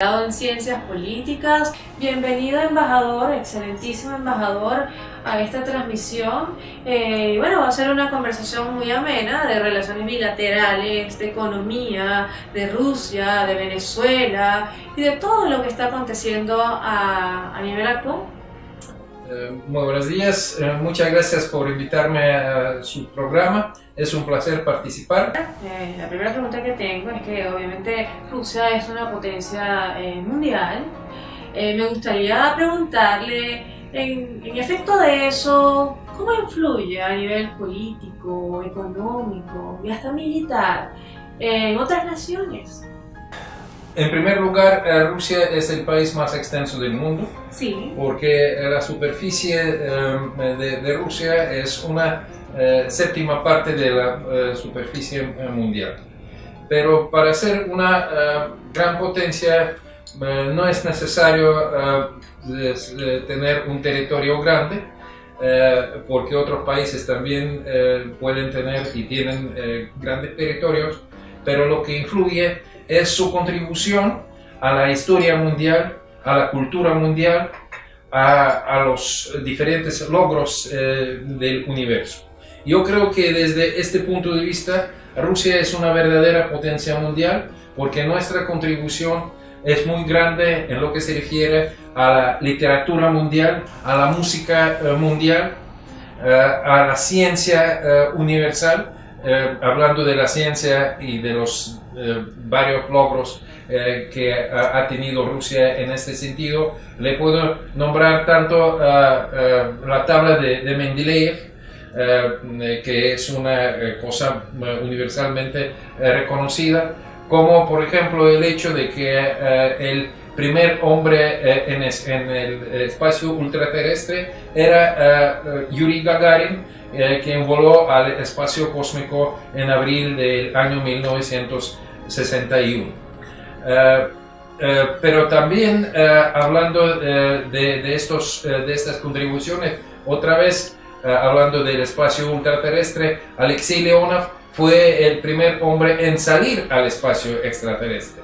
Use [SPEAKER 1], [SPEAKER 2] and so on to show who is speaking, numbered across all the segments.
[SPEAKER 1] En ciencias políticas. Bienvenido, embajador, excelentísimo embajador, a esta transmisión. Bueno, va a ser una conversación muy amena de relaciones bilaterales, de economía, de Rusia, de Venezuela y de todo lo que está aconteciendo a nivel actual.
[SPEAKER 2] Muy buenos días, muchas gracias por invitarme a su programa, es un placer participar.
[SPEAKER 1] La primera pregunta que tengo es que obviamente Rusia es una potencia mundial. Me gustaría preguntarle, en efecto de eso, ¿cómo influye a nivel político, económico y hasta militar en otras naciones?
[SPEAKER 2] En primer lugar, Rusia es el país más extenso del mundo,
[SPEAKER 1] Sí.
[SPEAKER 2] porque la superficie de Rusia es una séptima parte de la superficie mundial. Pero para ser una gran potencia no es necesario tener un territorio grande, porque otros países también pueden tener y tienen grandes territorios, pero lo que influye es su contribución a la historia mundial, a la cultura mundial, a los diferentes logros del universo. Yo creo que desde este punto de vista, Rusia es una verdadera potencia mundial, porque nuestra contribución es muy grande en lo que se refiere a la literatura mundial, a la música mundial, a la ciencia universal. Hablando de la ciencia y de los varios logros que ha tenido Rusia en este sentido, le puedo nombrar tanto la tabla de Mendeleev, que es una cosa universalmente reconocida, como por ejemplo el hecho de que el primer hombre en el espacio ultraterrestre era Yuri Gagarin, quien voló al espacio cósmico en abril del año 1961. Pero también hablando de estas contribuciones, otra vez hablando del espacio ultraterrestre, Alexei Leonov fue el primer hombre en salir al espacio extraterrestre.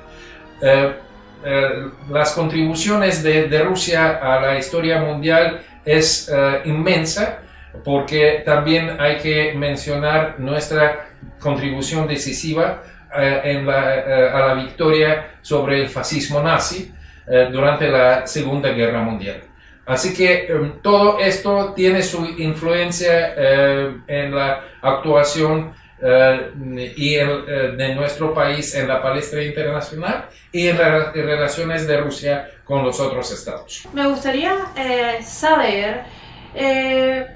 [SPEAKER 2] Las contribuciones de Rusia a la historia mundial es inmensa, porque también hay que mencionar nuestra contribución decisiva a la victoria sobre el fascismo nazi durante la Segunda Guerra Mundial. Así que todo esto tiene su influencia en la actuación de nuestro país en la palestra internacional y en las relaciones de Rusia con los otros estados.
[SPEAKER 1] Me gustaría saber,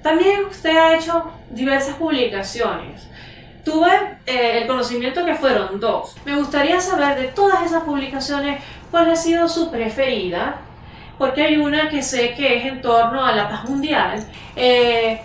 [SPEAKER 1] también usted ha hecho diversas publicaciones. Tuve el conocimiento que fueron 2. Me gustaría saber de todas esas publicaciones cuál ha sido su preferida, porque hay una que sé que es en torno a la paz mundial,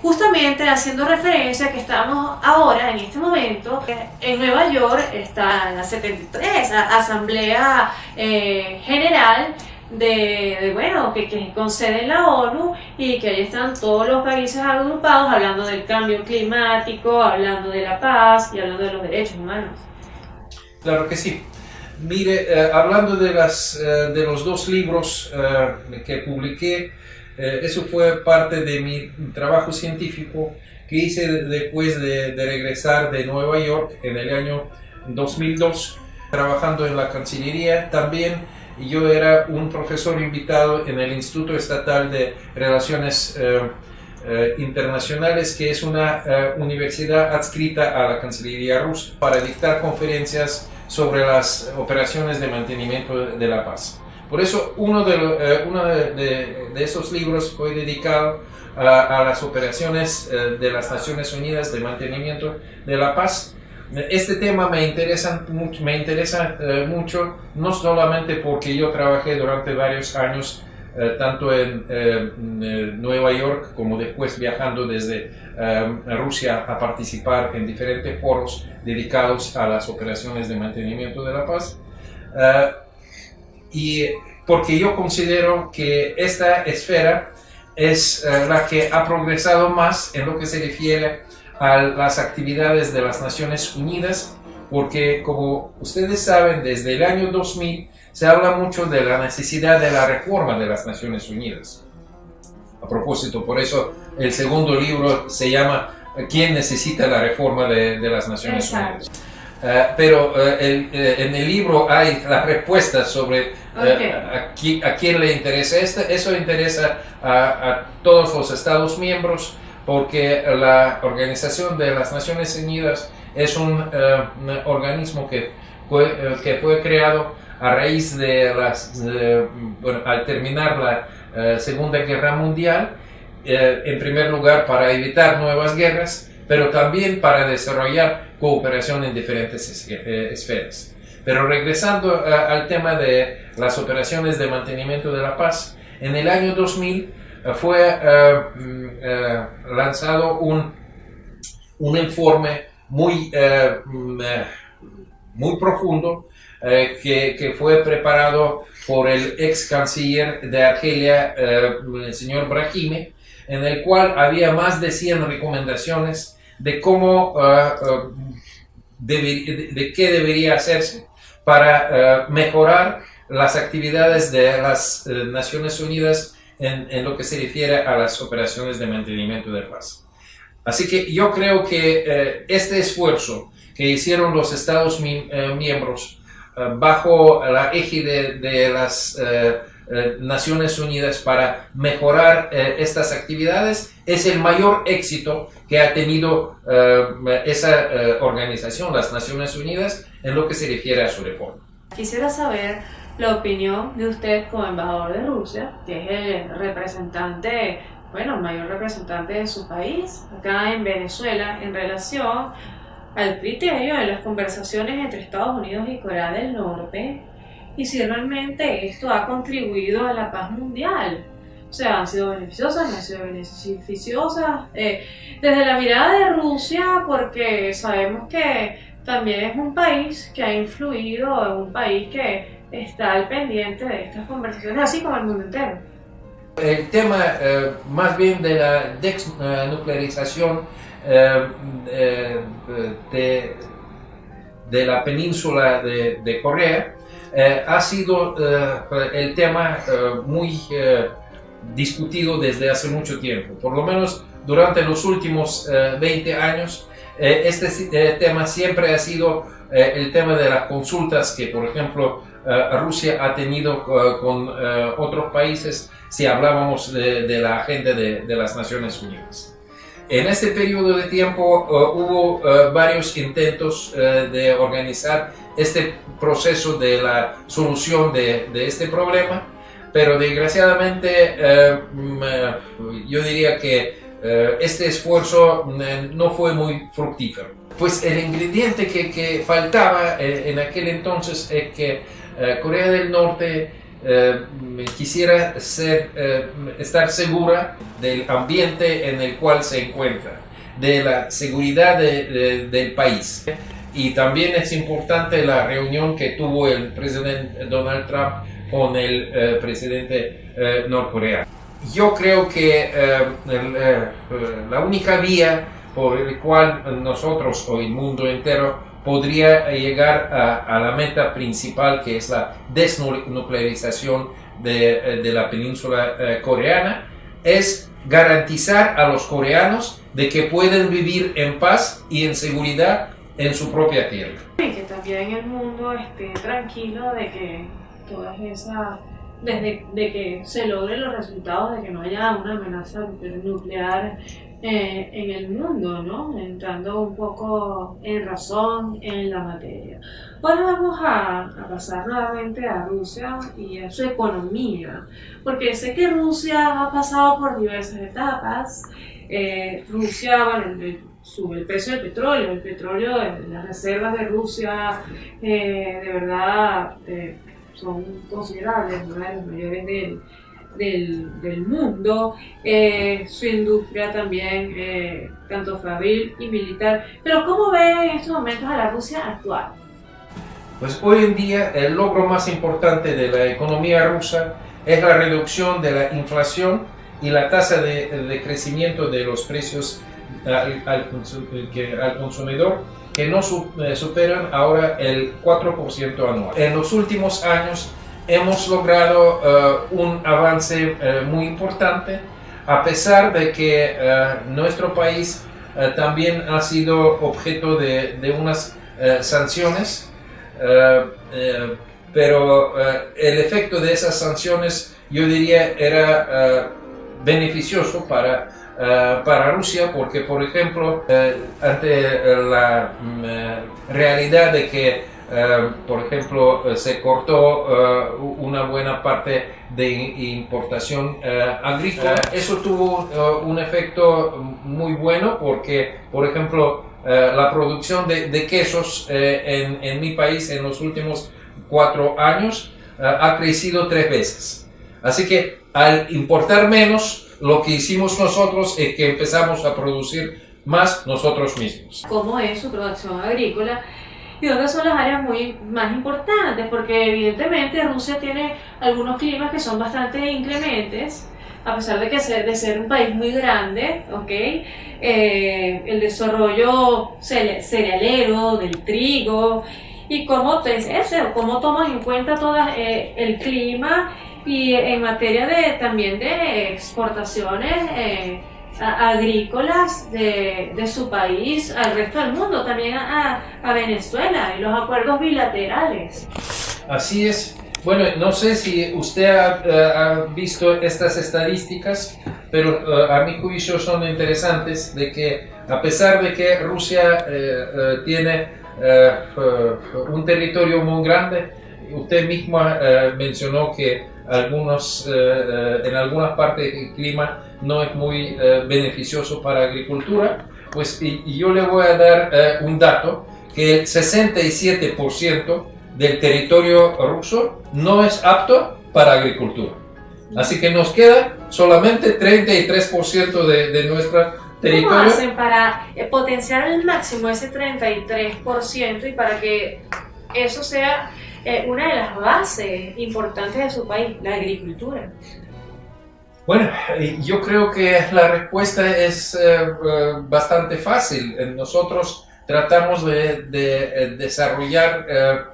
[SPEAKER 1] justamente haciendo referencia a que estamos ahora, en este momento, en Nueva York está la 73 Asamblea General que concede la ONU, y que ahí están todos los países agrupados hablando del cambio climático, hablando de la paz y hablando de los derechos humanos.
[SPEAKER 2] Claro que sí. Mire, hablando de los 2 libros que publiqué, eso fue parte de mi trabajo científico que hice después de regresar de Nueva York en el año 2002, trabajando en la Cancillería. También yo era un profesor invitado en el Instituto Estatal de Relaciones Internacionales, que es una universidad adscrita a la Cancillería rusa, para dictar conferencias sobre las operaciones de mantenimiento de la paz. Por eso uno de esos libros fue dedicado a las operaciones de las Naciones Unidas de mantenimiento de la paz. Este tema me interesa mucho, no solamente porque yo trabajé durante varios años tanto en Nueva York como después viajando desde Rusia a participar en diferentes foros dedicados a las operaciones de mantenimiento de la paz, y porque yo considero que esta esfera es la que ha progresado más en lo que se refiere a las actividades de las Naciones Unidas, porque como ustedes saben, desde el año 2000 se habla mucho de la necesidad de la reforma de las Naciones Unidas. A propósito, por eso el segundo libro se llama ¿Quién necesita la reforma de las Naciones Unidas? Pero en el libro hay las respuestas sobre a quién le interesa. Eso interesa a todos los Estados miembros, porque la Organización de las Naciones Unidas es un organismo que fue creado a raíz de al terminar la Segunda Guerra Mundial, en primer lugar para evitar nuevas guerras, pero también para desarrollar cooperación en diferentes esferas. Pero regresando al tema de las operaciones de mantenimiento de la paz, en el año 2000 fue lanzado un informe muy profundo que fue preparado por el ex canciller de Argelia, el señor Brahimi, en el cual había más de 100 recomendaciones de cómo, de qué debería hacerse para mejorar las actividades de las Naciones Unidas en lo que se refiere a las operaciones de mantenimiento de paz. Así que yo creo que este esfuerzo que hicieron los Estados miembros bajo la égide de las Naciones Unidas para mejorar estas actividades es el mayor éxito que ha tenido esa organización, las Naciones Unidas, en lo que se refiere a su reforma.
[SPEAKER 1] Quisiera saber la opinión de usted como embajador de Rusia, que es el representante, bueno, el mayor representante de su país acá en Venezuela, en relación al criterio de las conversaciones entre Estados Unidos y Corea del Norte, y si realmente esto ha contribuido a la paz mundial. O sea, ¿han sido beneficiosas? ¿No han sido beneficiosas? Desde la mirada de Rusia, porque sabemos que también es un país que ha influido, es un país que está al pendiente de estas conversaciones, así como el mundo entero.
[SPEAKER 2] El tema más bien de la desnuclearización de la península de Corea ha sido el tema muy discutido desde hace mucho tiempo. Por lo menos durante los últimos 20 años, este tema siempre ha sido el tema de las consultas que, por ejemplo, Rusia ha tenido con otros países si hablábamos de la agenda de las Naciones Unidas. En este periodo de tiempo hubo varios intentos de organizar este proceso de la solución de este problema, pero desgraciadamente yo diría que este esfuerzo no fue muy fructífero. Pues el ingrediente que faltaba en aquel entonces es que Corea del Norte quisiera estar segura del ambiente en el cual se encuentra, de la seguridad del país. Y también es importante la reunión que tuvo el presidente Donald Trump con el presidente norcoreano. Yo creo que la única vía por la cual nosotros o el mundo entero podría llegar a la meta principal, que es la desnuclearización de la península coreana, es garantizar a los coreanos de que pueden vivir en paz y en seguridad en su propia tierra.
[SPEAKER 1] Y que también el mundo esté tranquilo de que todas esas, de que se logren los resultados de que no haya una amenaza nuclear en el mundo, ¿no? Entrando un poco en razón en la materia. Ahora vamos a pasar nuevamente a Rusia y a su economía, porque sé que Rusia ha pasado por diversas etapas. Rusia, bueno, sube el precio del petróleo, las reservas de Rusia de verdad son considerables, una de las mayores del mundo, su industria también, tanto fabril y militar. Pero ¿cómo ve en estos momentos a la Rusia actual?
[SPEAKER 2] Pues hoy en día el logro más importante de la economía rusa es la reducción de la inflación y la tasa de crecimiento de los precios al consumidor, que no superan ahora el 4% anual. En los últimos años hemos logrado un avance muy importante, a pesar de que nuestro país también ha sido objeto de unas sanciones, pero el efecto de esas sanciones, yo diría, era beneficioso para Rusia, porque, por ejemplo, ante la realidad de que, por ejemplo, se cortó una buena parte de importación agrícola, eso tuvo un efecto muy bueno, porque, por ejemplo, la producción de quesos en mi país en los últimos 4 años ha crecido 3 veces. Así que al importar menos, lo que hicimos nosotros es que empezamos a producir más nosotros mismos.
[SPEAKER 1] ¿Cómo es su producción agrícola? Y dónde son las áreas más importantes, porque evidentemente Rusia tiene algunos climas que son bastante inclementes, a pesar de ser un país muy grande, ¿ok? El desarrollo cerealero, del trigo, y cómo toman en cuenta todo el clima, y en materia también de exportaciones agrícolas de su país al resto del mundo, también a Venezuela, y los acuerdos bilaterales.
[SPEAKER 2] Así es. Bueno, no sé si usted ha visto estas estadísticas, pero a mi juicio son interesantes, de que a pesar de que Rusia tiene un territorio muy grande, usted misma mencionó que en algunas partes el clima no es muy beneficioso para la agricultura, pues y yo le voy a dar un dato, que el 67% del territorio ruso no es apto para agricultura. Así que nos queda solamente 33% de nuestra territorio.
[SPEAKER 1] ¿Cómo hacen para potenciar al máximo ese 33% y para que eso sea una de las bases importantes de su país, la agricultura?
[SPEAKER 2] Bueno, yo creo que la respuesta es bastante fácil. Nosotros tratamos de desarrollar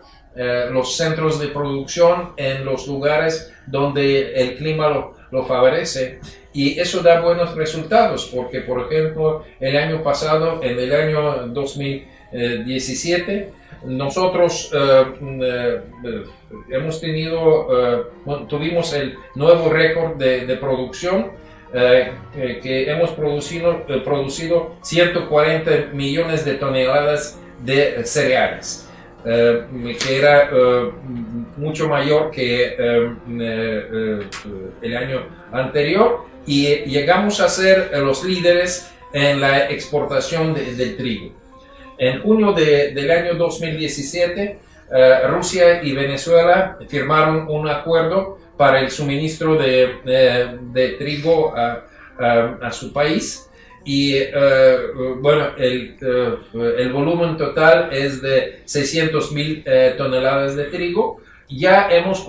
[SPEAKER 2] los centros de producción en los lugares donde el clima lo favorece, y eso da buenos resultados, porque, por ejemplo, el año pasado, en el año 2017, nosotros tuvimos el nuevo récord de producción, que hemos producido 140 millones de toneladas de cereales, que era mucho mayor que el año anterior, y llegamos a ser los líderes en la exportación del trigo. En junio del año 2017, Rusia y Venezuela firmaron un acuerdo para el suministro de trigo a su país. Y bueno, el volumen total es de 600.000 toneladas de trigo. Ya hemos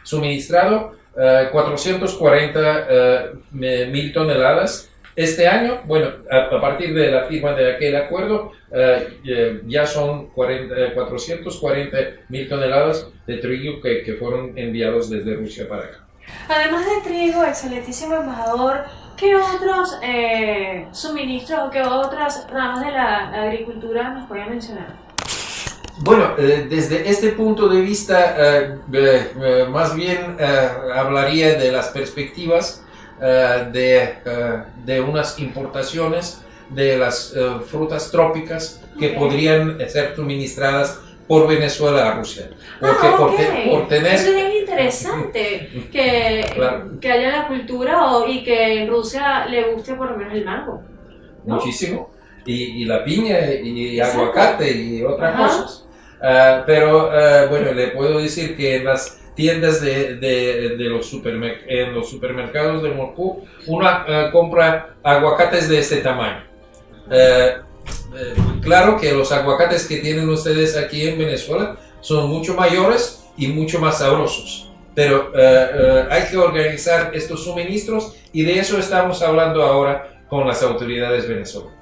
[SPEAKER 2] suministrado 440.000 toneladas. Este año, bueno, a partir de la firma de aquel acuerdo, ya son 440.000 toneladas de trigo que fueron enviados desde Rusia para acá.
[SPEAKER 1] Además de trigo, excelentísimo embajador, ¿qué otros suministros o qué otras ramas de la agricultura nos puede mencionar?
[SPEAKER 2] Bueno, desde este punto de vista, más bien hablaría de las perspectivas de unas importaciones de las frutas trópicas que podrían ser suministradas por Venezuela a Rusia. Porque por tener...
[SPEAKER 1] Eso es interesante, claro, que haya la cultura y que en Rusia le guste por lo menos el mango, ¿no?
[SPEAKER 2] Muchísimo. Y la piña y aguacate y otras cosas. Pero bueno, le puedo decir que en las tiendas en los supermercados de Moscú, uno compra aguacates de este tamaño. Claro que los aguacates que tienen ustedes aquí en Venezuela son mucho mayores y mucho más sabrosos, pero hay que organizar estos suministros, y de eso estamos hablando ahora con las autoridades venezolanas.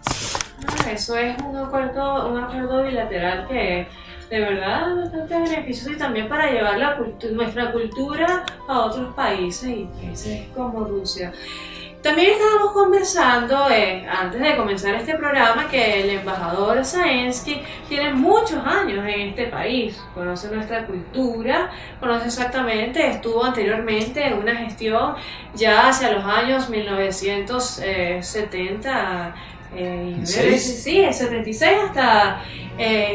[SPEAKER 1] Eso es un acuerdo bilateral que de verdad bastante beneficioso y también para llevar nuestra cultura a otros países y países como Rusia. También estábamos conversando antes de comenzar este programa que el embajador Zaensky tiene muchos años en este país, conoce nuestra cultura, conoce exactamente, estuvo anteriormente en una gestión ya hacia los años 1970. Sí, el 76 hasta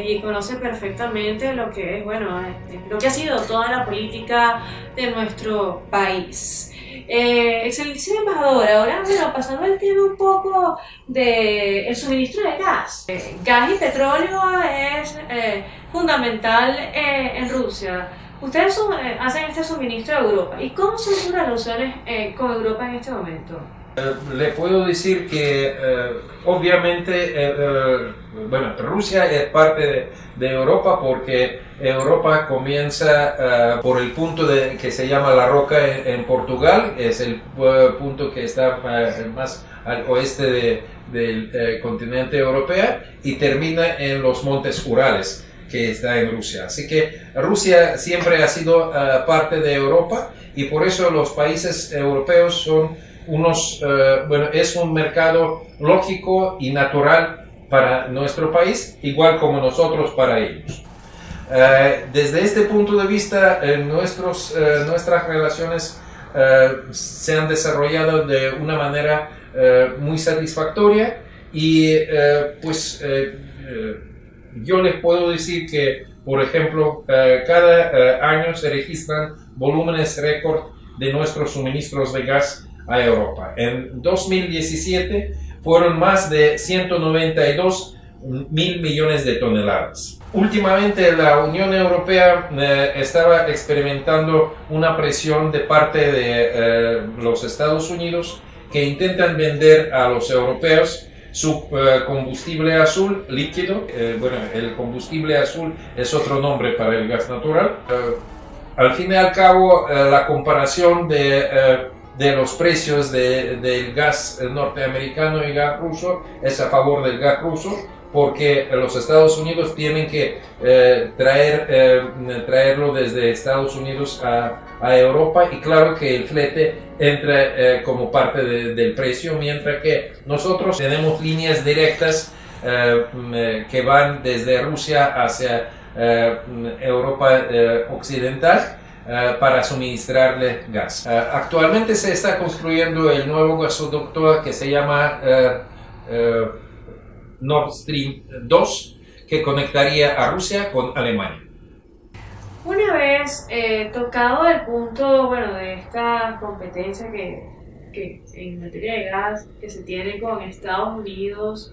[SPEAKER 1] y conoce perfectamente lo que es, bueno, lo que ha sido toda la política de nuestro país. Excelentísimo embajador, ahora bueno, pasando el tema un poco del suministro de gas. Gas y petróleo es fundamental en Rusia. Ustedes hacen este suministro a Europa. ¿Y cómo son sus relaciones con Europa en este momento?
[SPEAKER 2] Le puedo decir que obviamente bueno, Rusia es parte de Europa porque Europa comienza por el punto que se llama La Roca en Portugal, es el punto que está más al oeste del continente europeo y termina en los montes Urales que está en Rusia. Así que Rusia siempre ha sido parte de Europa y por eso los países europeos son bueno, es un mercado lógico y natural para nuestro país, igual como nosotros para ellos. Desde este punto de vista, nuestras relaciones se han desarrollado de una manera muy satisfactoria y pues yo les puedo decir que, por ejemplo, cada año se registran volúmenes récord de nuestros suministros de gas a Europa. En 2017 fueron más de 192 mil millones de toneladas. Últimamente la Unión Europea estaba experimentando una presión de parte de los Estados Unidos que intentan vender a los europeos su combustible azul líquido. Bueno, el combustible azul es otro nombre para el gas natural. Al fin y al cabo, la comparación de los precios del gas norteamericano y gas ruso es a favor del gas ruso porque los Estados Unidos tienen que traerlo desde Estados Unidos a Europa y claro que el flete entra como parte del precio, mientras que nosotros tenemos líneas directas que van desde Rusia hacia Europa occidental para suministrarle gas. Actualmente se está construyendo el nuevo gasoducto que se llama Nord Stream 2, que conectaría a Rusia con Alemania.
[SPEAKER 1] Una vez tocado el punto, bueno, de esta competencia que en materia de gas que se tiene con Estados Unidos,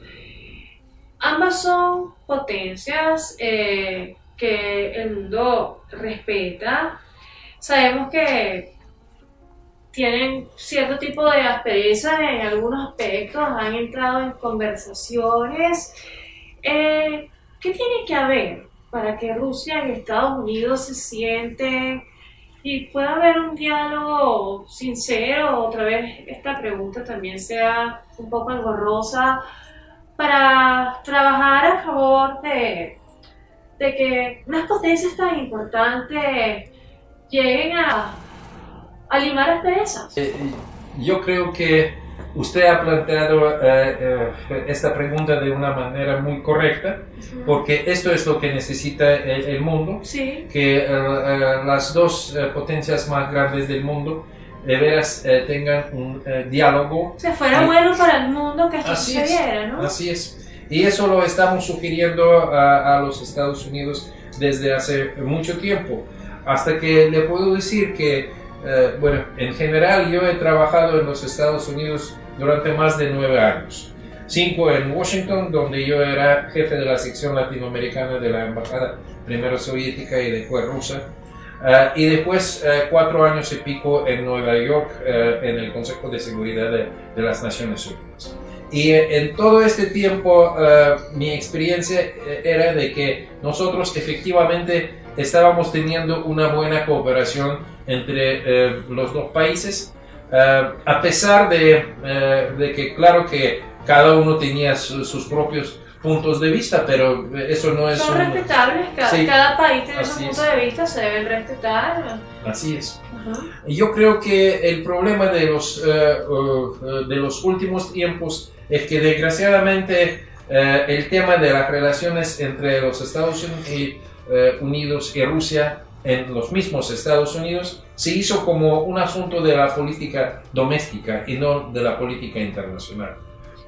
[SPEAKER 1] ambas son potencias que el mundo respeta. Sabemos que tienen cierto tipo de asperezas en algunos aspectos, han entrado en conversaciones. ¿Qué tiene que haber para que Rusia y Estados Unidos se sienten y pueda haber un diálogo sincero? Otra vez esta pregunta también sea un poco engorrosa, para trabajar a favor de que unas potencias tan importantes lleguen a limar asperezas.
[SPEAKER 2] Yo creo que usted ha planteado esta pregunta de una manera muy correcta, porque esto es lo que necesita el mundo,
[SPEAKER 1] sí.
[SPEAKER 2] Que las dos potencias más grandes del mundo de veras tengan un diálogo.
[SPEAKER 1] O sea, fuera bueno para el mundo que esto sucediera, ¿no?
[SPEAKER 2] Así es. Y eso lo estamos sugiriendo a los Estados Unidos desde hace mucho tiempo. Hasta que le puedo decir que, bueno, en general yo he trabajado en los Estados Unidos durante más de 9 años. 5 en Washington, donde yo era jefe de la sección latinoamericana de la embajada, primero soviética y después rusa. Y después 4 años y pico en Nueva York, en el Consejo de Seguridad de las Naciones Unidas. Y en todo este tiempo mi experiencia era de que nosotros efectivamente estábamos teniendo una buena cooperación entre los dos países, a pesar de que claro que cada uno tenía sus propios puntos de vista, pero eso no es...
[SPEAKER 1] Son respetables,
[SPEAKER 2] Sí,
[SPEAKER 1] cada país tiene su
[SPEAKER 2] así
[SPEAKER 1] punto
[SPEAKER 2] es.
[SPEAKER 1] de vista, se deben respetar.
[SPEAKER 2] Así es.
[SPEAKER 1] Ajá.
[SPEAKER 2] Yo creo que el problema de los últimos tiempos es que desgraciadamente el tema de las relaciones entre los Estados Unidos y Rusia en los mismos Estados Unidos se hizo como un asunto de la política doméstica y no de la política internacional.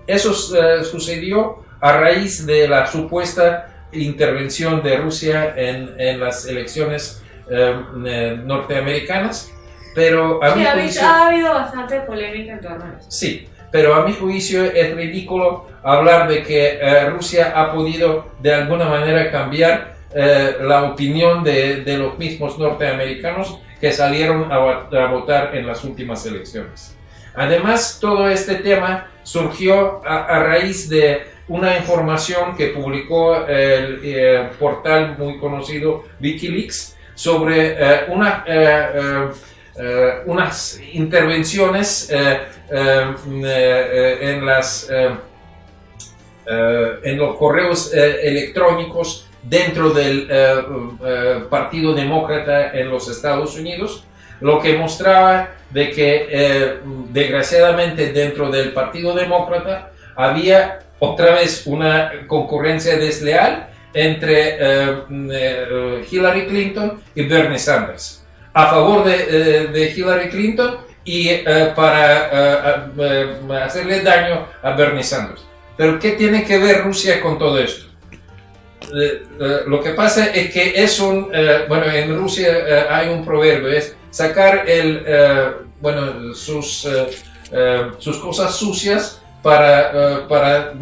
[SPEAKER 2] Eso sucedió a raíz de la supuesta intervención de Rusia en las elecciones norteamericanas, pero a
[SPEAKER 1] Sí,
[SPEAKER 2] mi juicio...
[SPEAKER 1] ha habido bastante polémica en torno a eso.
[SPEAKER 2] Sí, pero a mi juicio es ridículo hablar de que Rusia ha podido de alguna manera cambiar la opinión de los mismos norteamericanos que salieron a votar en las últimas elecciones. Además, todo este tema surgió a raíz de una información que publicó el portal muy conocido Wikileaks sobre unas intervenciones en los correos electrónicos dentro del Partido Demócrata en los Estados Unidos, lo que mostraba de que desgraciadamente dentro del Partido Demócrata había otra vez una concurrencia desleal entre Hillary Clinton y Bernie Sanders, a favor de Hillary Clinton y para hacerle daño a Bernie Sanders. Pero ¿qué tiene que ver Rusia con todo esto? Lo que pasa es que es bueno, en Rusia hay un proverbio, es sacar sus cosas sucias para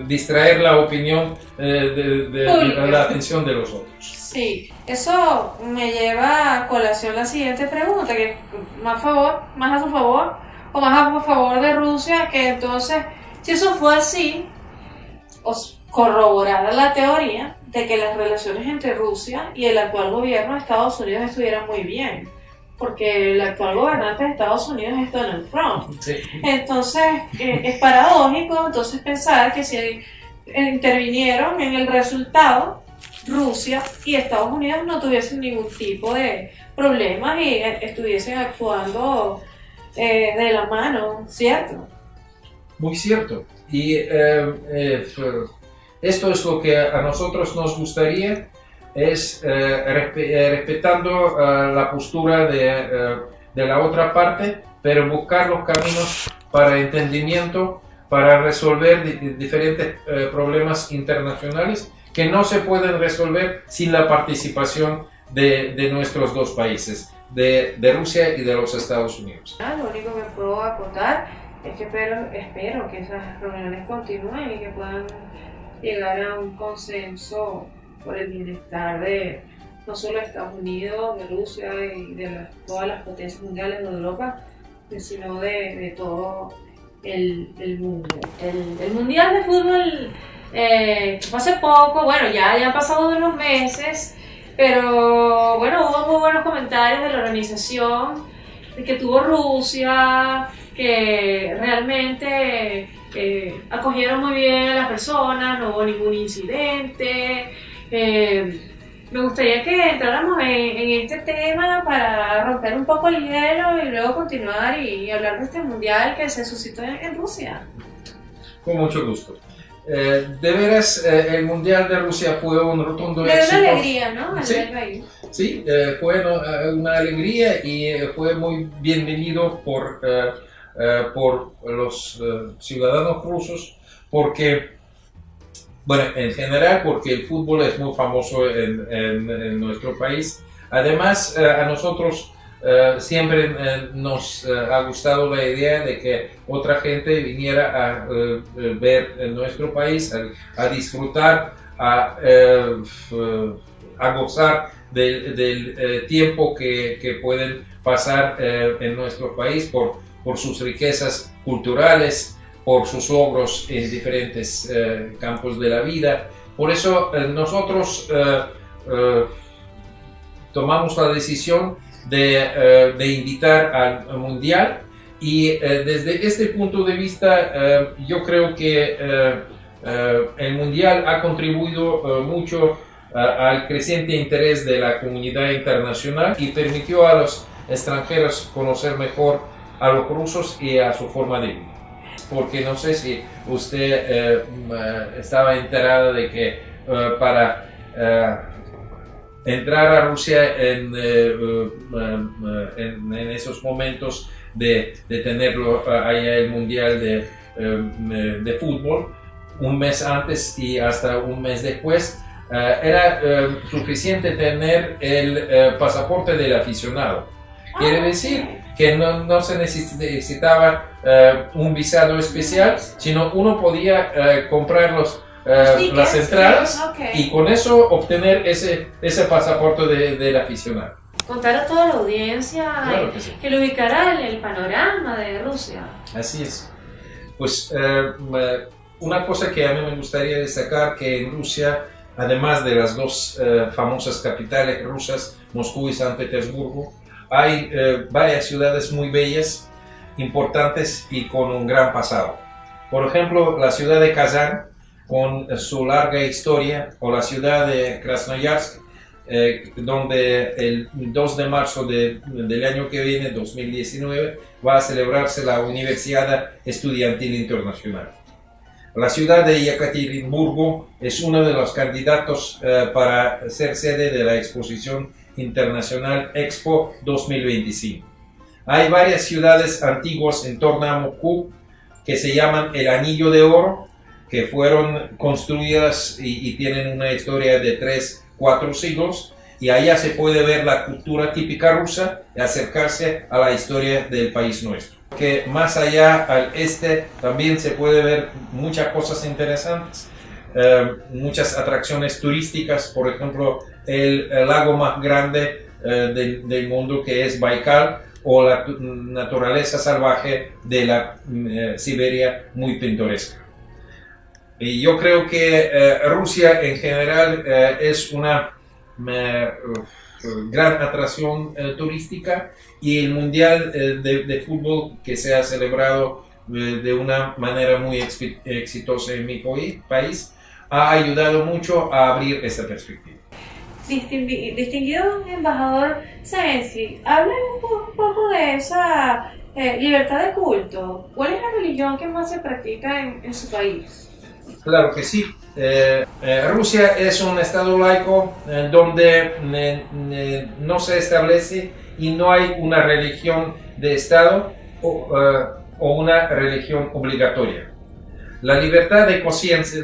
[SPEAKER 2] distraer la opinión la atención de los otros.
[SPEAKER 1] Sí, eso me lleva a colación la siguiente pregunta, que es más a su favor o más a favor de Rusia, que entonces, si eso fue así, os corroborara la teoría de que las relaciones entre Rusia y el actual gobierno de Estados Unidos estuvieran muy bien, porque el actual gobernante de Estados Unidos es Donald Trump.
[SPEAKER 2] Sí.
[SPEAKER 1] Entonces, es paradójico entonces pensar que si intervinieron en el resultado, Rusia y Estados Unidos no tuviesen ningún tipo de problemas y estuviesen actuando de la mano, ¿cierto?
[SPEAKER 2] Muy cierto. Y esto es lo que a nosotros nos gustaría, es respetando la postura de la otra parte, pero buscar los caminos para entendimiento, para resolver diferentes problemas internacionales que no se pueden resolver sin la participación de nuestros dos países, de Rusia y de los Estados Unidos.
[SPEAKER 1] Lo único que puedo acotar es que espero que esas reuniones continúen y que puedan llegar a un consenso por el bienestar de no solo de Estados Unidos, de Rusia y de todas las potencias mundiales de Europa, sino de todo el mundo. El Mundial de Fútbol fue hace poco, bueno, ya han pasado unos meses, pero bueno, hubo muy buenos comentarios de la organización que tuvo Rusia, que realmente acogieron muy bien a las personas, no hubo ningún incidente. Me gustaría que entráramos en este tema para romper un poco el hielo y luego continuar y hablar de este mundial que se suscitó en Rusia.
[SPEAKER 2] Con mucho gusto. De veras, el Mundial de Rusia fue un rotundo éxito.
[SPEAKER 1] Le dio una alegría, ¿no?
[SPEAKER 2] Sí, sí, fue una alegría y fue muy bienvenido por los ciudadanos rusos, porque, bueno, en general, porque el fútbol es muy famoso en nuestro país. Además, a nosotros siempre nos ha gustado la idea de que otra gente viniera a ver en nuestro país, a disfrutar, a gozar del tiempo que pueden pasar en nuestro país por sus riquezas culturales, por sus logros en diferentes campos de la vida. Por eso nosotros tomamos la decisión de invitar al Mundial y desde este punto de vista yo creo que el Mundial ha contribuido mucho al creciente interés de la comunidad internacional y permitió a los extranjeros conocer mejor a los rusos y a su forma de vida. Porque no sé si usted estaba enterada de que para entrar a Rusia en esos momentos de tenerlo allá el Mundial de fútbol, un mes antes y hasta un mes después, era suficiente tener el pasaporte del aficionado. Quiere decir que no se necesitaba un visado especial, sino uno podía comprar las entradas y con eso obtener ese pasaporte del aficionado.
[SPEAKER 1] Contar a toda la audiencia,
[SPEAKER 2] Claro que sí.
[SPEAKER 1] que lo ubicará en el panorama de Rusia.
[SPEAKER 2] Así es. Pues una cosa que a mí me gustaría destacar, que en Rusia, además de las dos famosas capitales rusas, Moscú y San Petersburgo, hay varias ciudades muy bellas, importantes y con un gran pasado. Por ejemplo, la ciudad de Kazán, con su larga historia, o la ciudad de Krasnoyarsk, donde el 2 de marzo del año que viene, 2019, va a celebrarse la Universiada Estudiantil Internacional. La ciudad de Yekaterinburgo es uno de los candidatos para ser sede de la exposición internacional Expo 2025. Hay varias ciudades antiguas en torno a Moscú que se llaman el Anillo de Oro, que fueron construidas y tienen una historia de 3-4 siglos, y allá se puede ver la cultura típica rusa y acercarse a la historia del país nuestro. Que más allá al este también se puede ver muchas cosas interesantes, muchas atracciones turísticas, por ejemplo el lago más grande del mundo, que es Baikal, o la naturaleza salvaje de la Siberia muy pintoresca. Y yo creo que Rusia en general es una gran atracción turística, y el Mundial de Fútbol que se ha celebrado de una manera muy exitosa en mi país ha ayudado mucho a abrir esta perspectiva.
[SPEAKER 1] Distinguido embajador Zelensky, hablen un poco de esa libertad de culto. ¿Cuál es la religión que más se practica en su país?
[SPEAKER 2] Claro que sí. Rusia es un estado laico donde no se establece y no hay una religión de estado o una religión obligatoria. La libertad de conciencia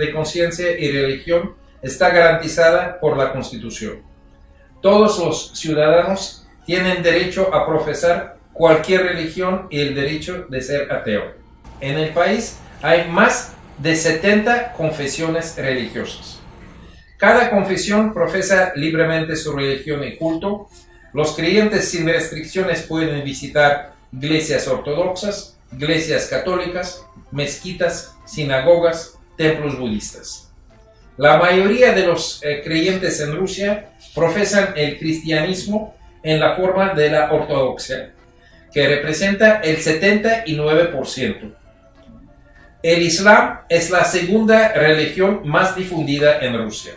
[SPEAKER 2] y religión está garantizada por la Constitución. Todos los ciudadanos tienen derecho a profesar cualquier religión y el derecho de ser ateo. En el país hay más de 70 confesiones religiosas. Cada confesión profesa libremente su religión y culto. Los creyentes sin restricciones pueden visitar iglesias ortodoxas, iglesias católicas, mezquitas, sinagogas, templos budistas. La mayoría de los creyentes en Rusia profesan el cristianismo en la forma de la ortodoxia, que representa el 79%. El Islam es la segunda religión más difundida en Rusia.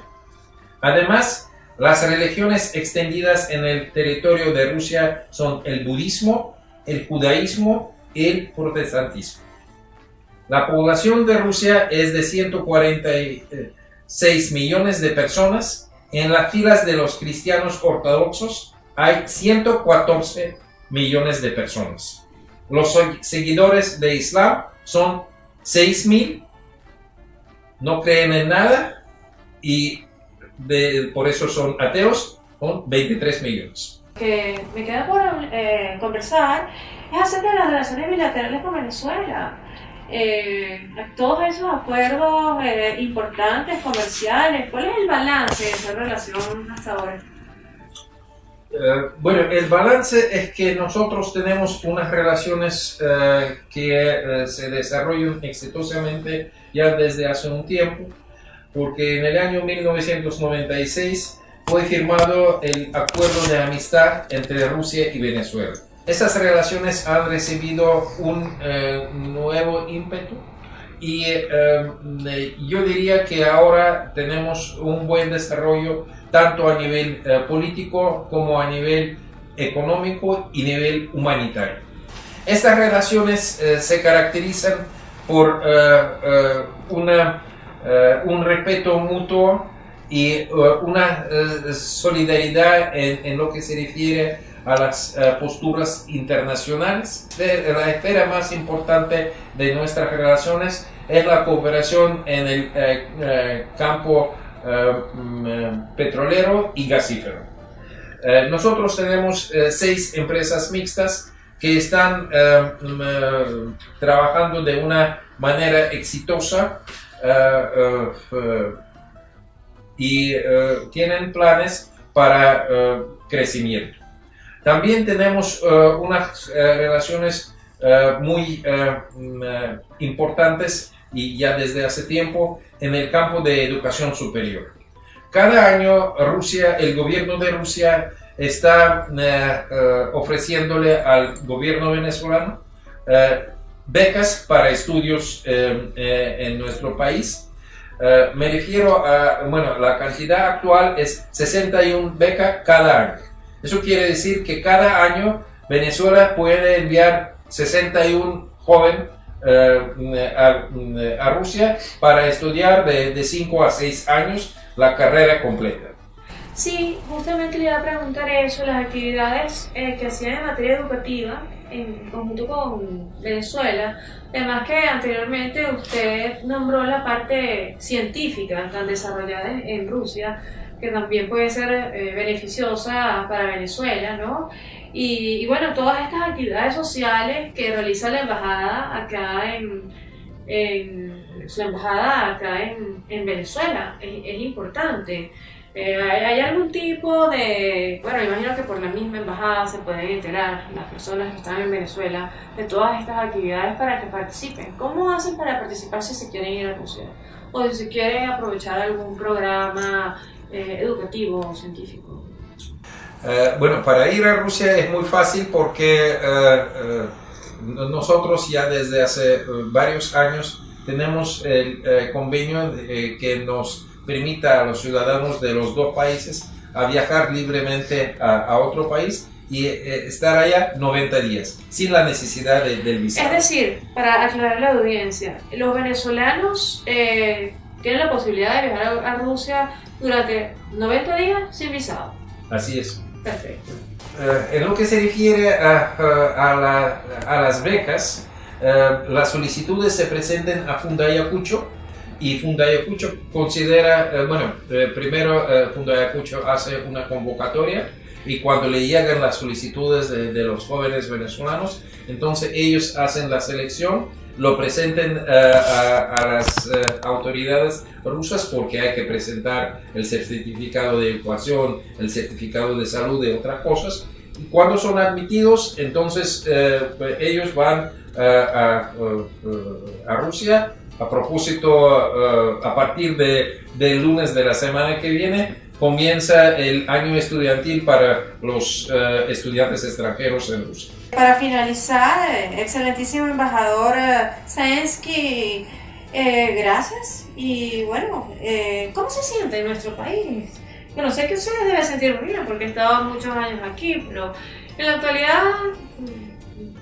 [SPEAKER 2] Además, las religiones extendidas en el territorio de Rusia son el budismo, el judaísmo y el protestantismo. La población de Rusia es de 146 millones de personas. En las filas de los cristianos ortodoxos hay 114 millones de personas. Los seguidores de Islam son 6.000, no creen en nada y por eso son ateos, son 23 millones.
[SPEAKER 1] Que me queda por conversar es acerca de las relaciones bilaterales con Venezuela. Todos esos acuerdos importantes, comerciales, ¿cuál es el balance de esa relación hasta ahora?
[SPEAKER 2] Bueno, el balance es que nosotros tenemos unas relaciones que se desarrollan exitosamente ya desde hace un tiempo, porque en el año 1996 fue firmado el acuerdo de amistad entre Rusia y Venezuela. Esas relaciones han recibido un nuevo ímpetu yo diría que ahora tenemos un buen desarrollo tanto a nivel político como a nivel económico y nivel humanitario. Estas relaciones se caracterizan por un respeto mutuo y una solidaridad en lo que se refiere a las posturas internacionales. La esfera más importante de nuestras relaciones es la cooperación en el campo petrolero y gasífero. Nosotros tenemos 6 empresas mixtas que están trabajando de una manera exitosa y tienen planes para crecimiento. También tenemos unas relaciones muy importantes y ya desde hace tiempo en el campo de educación superior. Cada año el gobierno de Rusia está ofreciéndole al gobierno venezolano becas para estudios en nuestro país. Me refiero a, la cantidad actual es 61 becas cada año. Eso quiere decir que cada año Venezuela puede enviar 61 jóvenes a Rusia para estudiar de 5 a 6 años la carrera completa.
[SPEAKER 1] Sí, justamente le iba a preguntar eso, las actividades que hacían en materia educativa en conjunto con Venezuela. Además que anteriormente usted nombró la parte científica tan desarrollada en Rusia, que también puede ser beneficiosa para Venezuela, ¿no? Y bueno, todas estas actividades sociales que realiza la embajada acá en Venezuela es importante. ¿Hay algún tipo de, imagino que por la misma embajada se pueden enterar las personas que están en Venezuela de todas estas actividades para que participen? ¿Cómo hacen para participar si se quieren ir a Rusia? O si se quieren aprovechar algún programa educativo o científico.
[SPEAKER 2] Para ir a Rusia es muy fácil porque nosotros ya desde hace varios años tenemos el convenio que nos permita a los ciudadanos de los 2 países a viajar libremente a otro país y estar allá 90 días sin la necesidad del visado.
[SPEAKER 1] Es decir, para aclarar a la audiencia, los venezolanos tienen la posibilidad de viajar a Rusia durante 90 días sin visado.
[SPEAKER 2] Así es.
[SPEAKER 1] Perfecto.
[SPEAKER 2] En lo que se refiere a las becas, las solicitudes se presentan a Fundayacucho y Fundayacucho considera, primero Fundayacucho hace una convocatoria y cuando le llegan las solicitudes de los jóvenes venezolanos, entonces ellos hacen la selección, lo presenten a las autoridades rusas porque hay que presentar el certificado de educación, el certificado de salud y otras cosas. Y cuando son admitidos, entonces ellos van a Rusia. A propósito, a partir del lunes de la semana que viene, comienza el año estudiantil para los estudiantes extranjeros en Rusia.
[SPEAKER 1] Para finalizar, excelentísimo embajador Zelensky, gracias. Y bueno, ¿cómo se siente en nuestro país? Bueno, sé que usted debe sentir muy bien porque he estado muchos años aquí, pero en la actualidad,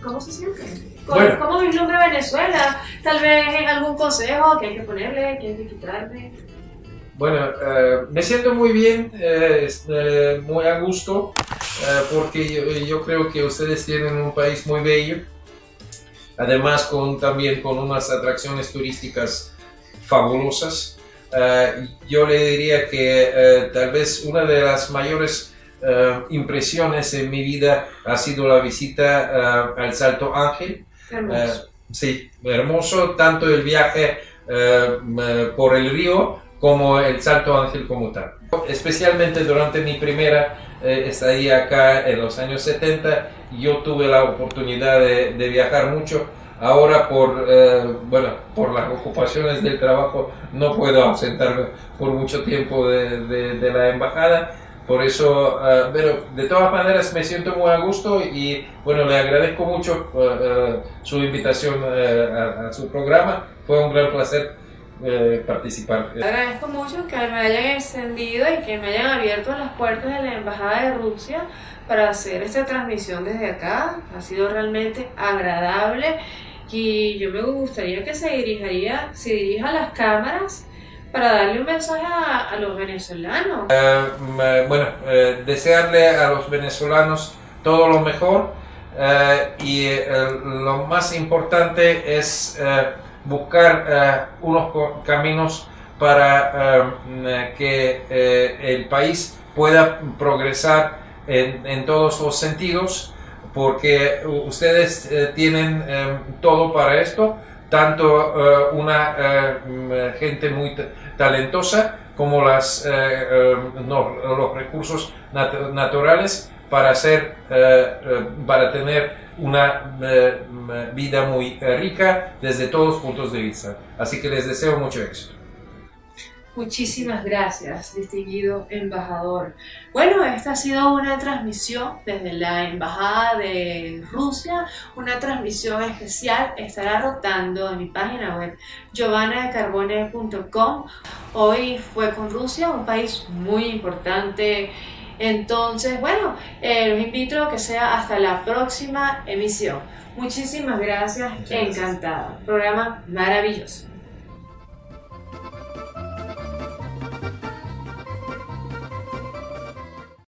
[SPEAKER 1] ¿cómo se siente? ¿Cómo vislumbra Venezuela? Tal vez en algún consejo que hay que ponerle, que hay que quitarle.
[SPEAKER 2] Bueno, me siento muy bien, muy a gusto, porque yo creo que ustedes tienen un país muy bello, además también con unas atracciones turísticas fabulosas. Yo le diría que tal vez una de las mayores impresiones en mi vida ha sido la visita al Salto Ángel.
[SPEAKER 1] Hermoso.
[SPEAKER 2] Sí, hermoso, tanto el viaje por el río como el Salto Ángel como tal. Especialmente durante mi primera estadía acá en los años 70, yo tuve la oportunidad de viajar mucho. Ahora por las ocupaciones del trabajo no puedo ausentarme por mucho tiempo de la embajada, Por eso, pero de todas maneras me siento muy a gusto y bueno, le agradezco mucho su invitación a su programa. Fue un gran placer participar.
[SPEAKER 1] Agradezco mucho que me hayan encendido y que me hayan abierto las puertas de la Embajada de Rusia para hacer esta transmisión desde acá. Ha sido realmente agradable y yo me gustaría que se dirija a las cámaras para darle un mensaje a los venezolanos.
[SPEAKER 2] Bueno, desearle a los venezolanos todo lo mejor y lo más importante es buscar unos caminos para que el país pueda progresar en todos los sentidos, porque ustedes tienen todo para esto, tanto una gente muy talentosa como los recursos naturales para tener una vida muy rica desde todos los puntos de vista. Así que les deseo mucho éxito.
[SPEAKER 1] Muchísimas gracias, distinguido embajador. Bueno, esta ha sido una transmisión desde la Embajada de Rusia, una transmisión especial. Estará rotando en mi página web giovanadecarbone.com. Hoy fue con Rusia, un país muy importante. Entonces, bueno, los invito a que sea hasta la próxima emisión. Muchísimas gracias, encantada. Programa maravilloso.